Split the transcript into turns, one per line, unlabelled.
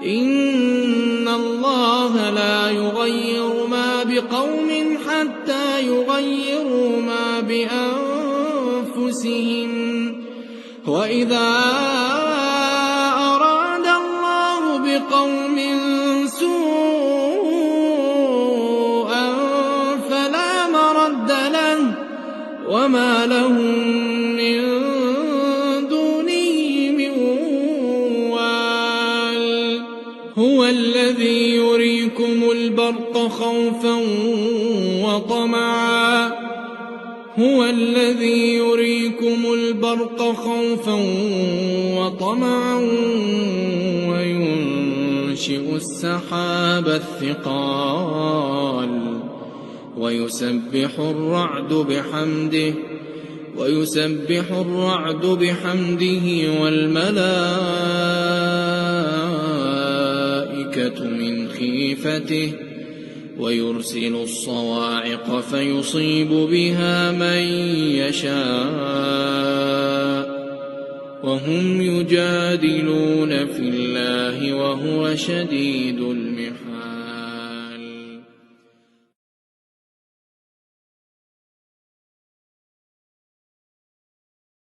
إِنَّ اللَّهَ لَا يُغَيِّرُ مَا بِقَوْمٍ حَتَّىٰ يُغَيِّرُوا مَا بِأَنفُسِهِمْ ۗ وَإِذَا أَرَادَ اللَّهُ بِقَوْمٍ سُوءًا فَلَا مَرَدَّ لَهُ ۚ وَمَا لَهُم مِّن دُونِهِ مِن وَالٍ. هُوَ الَّذِي يُرِيكُمُ الْبَرْقَ خوفا وطمعا وينشئ السحاب الثقال ويسبح الرعد بحمده والملائكة من خيفته ويرسل الصواعق فيصيب بها من يشاء وهم يجادلون في الله وهو شديد المحال.